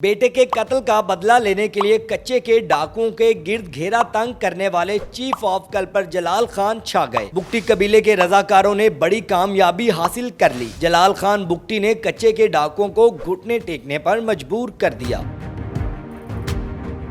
बेटे के कत्ल का बदला लेने के लिए कच्चे के डाकुओं के गिर्द घेरा तंग करने वाले चीफ ऑफ कल्पर जलाल खान छा गए। बुगटी कबीले के रजाकारों ने बड़ी कामयाबी हासिल कर ली। जलाल खान बुगटी ने कच्चे के डाकुओं को घुटने टेकने पर मजबूर कर दिया।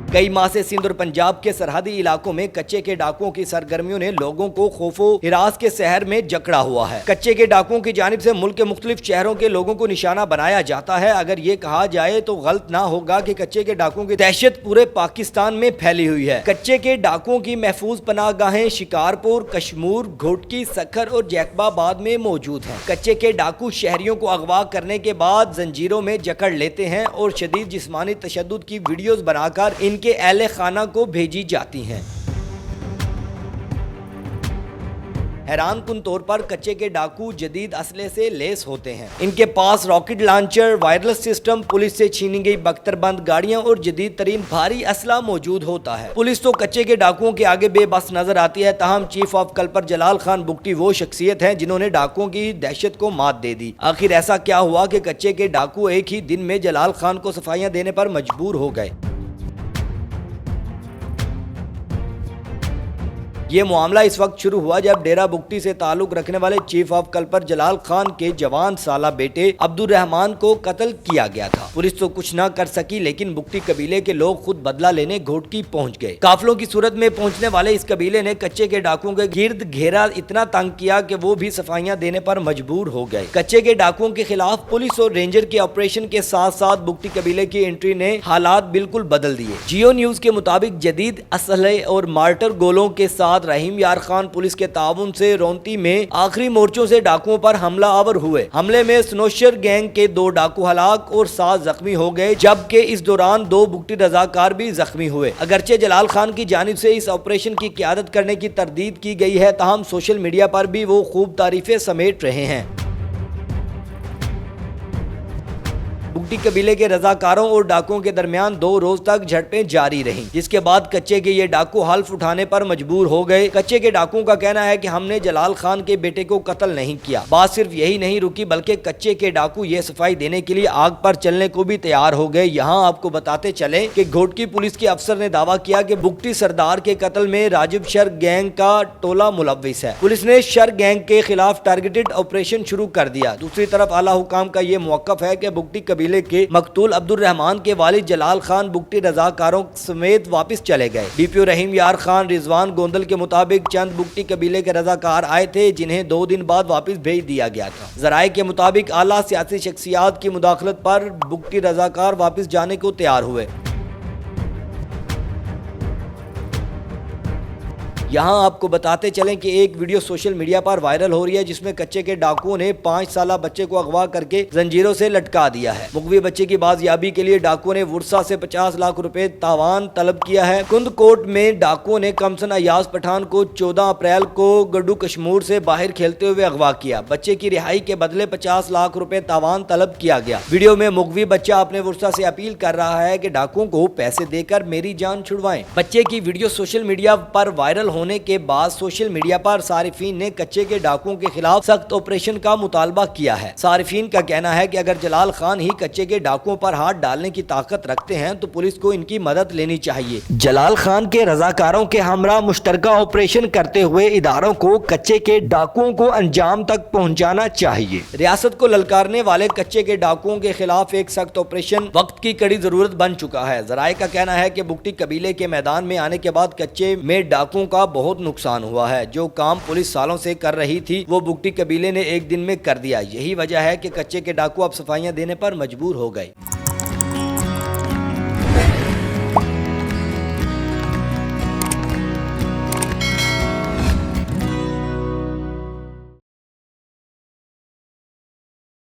कई माह से सिंध और पंजाब के सरहदी इलाकों में कच्चे के डाकुओं की सरगर्मियों ने लोगों को खौफो हिरास के शहर में जकड़ा हुआ है। कच्चे के डाकुओं की जानिब से मुल्क के मुख्तलिफ शहरों के लोगों को निशाना बनाया जाता है। अगर ये कहा जाए तो गलत ना होगा कि कच्चे के डाकुओं की दहशत पूरे पाकिस्तान में फैली हुई है। कच्चे के डाकुओं की महफूज पनाहगाहें शिकारपुर, कश्मीर, घोटकी, सखर और जैकबाबाद में मौजूद है। कच्चे के डाकू शहरियों को अगवा करने के बाद जंजीरों में जकड़ लेते हैं और शदीद जिस्मानी तशद्दुद की वीडियोज बनाकर इनके अहले खाना को भेजी जाती हैं। हैरान कुन तौर पर कच्चे के डाकू जदीद असले से लेस होते हैं। इनके पास rocket launcher, wireless system, police से छीनी गई बख्तरबंद गाड़ियां और जदीद तरीन भारी असला मौजूद होता है। पुलिस तो कच्चे के डाकुओं के आगे बेबस नजर आती है। ताहम चीफ ऑफ कल्पर जलाल खान बुगटी वो शख्सियत है जिन्होंने डाकुओं की दहशत को मात दे दी। आखिर ऐसा क्या हुआ कि कच्चे के डाकू एक ही दिन में जलाल खान को सफाइयां देने पर मजबूर हो गए? ये मामला इस वक्त शुरू हुआ जब डेरा बुगटी से ताल्लुक रखने वाले चीफ ऑफ कल्पर जलाल खान के जवान साला बेटे अब्दुल रहमान को कत्ल किया गया था। पुलिस तो कुछ ना कर सकी, लेकिन बुगटी कबीले के लोग खुद बदला लेने घोटकी पहुंच गए। काफिलों की सूरत में पहुंचने वाले इस कबीले ने कच्चे के डाकुओं के गिर्द घेरा इतना तंग किया कि वो भी सफाइयां देने पर मजबूर हो गए। कच्चे के डाकुओं के खिलाफ पुलिस और रेंजर के ऑपरेशन के साथ साथ बुगटी कबीले की एंट्री ने हालात बिल्कुल बदल दिए। जियो न्यूज के मुताबिक जदीद असलहे और मार्टर गोलों के साथ रहीम यार खान पुलिस के ताउन से रोंती में आखिरी मोर्चों से डाकुओं पर हमला आवर हुए। हमले में स्नोशर गैंग के 2 डाकू हलाक और 7 जख्मी हो गए, जबकि इस दौरान 2 बुगटी रजाकार भी जख्मी हुए। अगरचे जलाल खान की जानिब से इस ऑपरेशन की क़यादत करने की तरदीद की गई है, ताहम सोशल मीडिया पर भी वो खूब तारीफें समेट रहे हैं। बुगटी कबीले के रजाकारों और डाकुओं के दरमियान 2 रोज तक झड़पें जारी रहीं, जिसके बाद कच्चे के ये डाकू हल्फ उठाने पर मजबूर हो गए। कच्चे के डाकुओं का कहना है कि हमने जलाल खान के बेटे को कत्ल नहीं किया। बात सिर्फ यही नहीं रुकी, बल्कि कच्चे के डाकू ये सफाई देने के लिए आग पर चलने को भी तैयार हो गए। यहाँ आपको बताते चले कि घोटकी पुलिस के अफसर ने दावा किया कि बुगटी सरदार के कत्ल में राजिब शर गैंग का टोला मुलव्विस है। पुलिस ने शर गैंग के खिलाफ टारगेटेड ऑपरेशन शुरू कर दिया। दूसरी तरफ आला हुकाम का ये मौकफ है कि बुगटी कबीले के मकतूल अब्दुल रहमान के वालिद जलाल खान बुगटी रजाकारों समेत वापस चले गए। डीपीओ रहीम यार खान रिजवान गोंदल के मुताबिक चंद बुगटी कबीले के रजाकार आए थे, जिन्हें 2 दिन बाद वापस भेज दिया गया था। जराये के मुताबिक आला सियासी शख्सियात की मुदाखलत पर बुगटी रजाकार वापस जाने को तैयार हुए। यहाँ आपको बताते चलें कि एक वीडियो सोशल मीडिया पर वायरल हो रही है, जिसमें कच्चे के डाकुओं ने 5 साला बच्चे को अगवा करके जंजीरों से लटका दिया है। मुगवी बच्चे की बाजियाबी के लिए डाकुओं ने वुरसा से 50 लाख रुपए तावान तलब किया है। कुंदकोट में डाकुओं ने कमसन अयाज पठान को 14 अप्रैल को गड्डू कश्मीर से बाहर खेलते हुए अगवा किया। बच्चे की रिहाई के बदले 50 लाख रुपए तावान तलब किया गया। वीडियो में मुगवी बच्चा अपने वुरसा से अपील कर रहा है कि डाकुओं को पैसे देकर मेरी जान छुड़वाएं। बच्चे की वीडियो सोशल मीडिया पर वायरल होने के बाद सोशल मीडिया पर सारिफीन ने कच्चे के डाकुओं के खिलाफ सख्त ऑपरेशन का मुतालबा किया है। सारिफीन का कहना है कि अगर जलाल खान ही कच्चे के डाकुओं पर हाथ डालने की ताकत रखते हैं तो पुलिस को इनकी मदद लेनी चाहिए। जलाल खान के रजाकारों के हमरा मुश्तरका ऑपरेशन करते हुए इदारों को कच्चे के डाकुओं को अंजाम तक पहुँचाना चाहिए। रियासत को ललकारने वाले कच्चे के डाकुओं के खिलाफ एक सख्त ऑपरेशन वक्त की कड़ी जरूरत बन चुका है। जराये का कहना है कि बुगटी कबीले के मैदान में आने के बाद कच्चे में डाकुओं का बहुत नुकसान हुआ है। जो काम पुलिस सालों से कर रही थी वो बुगटी कबीले ने एक दिन में कर दिया। यही वजह है कि कच्चे के डाकू अब सफाइयां देने पर मजबूर हो गए।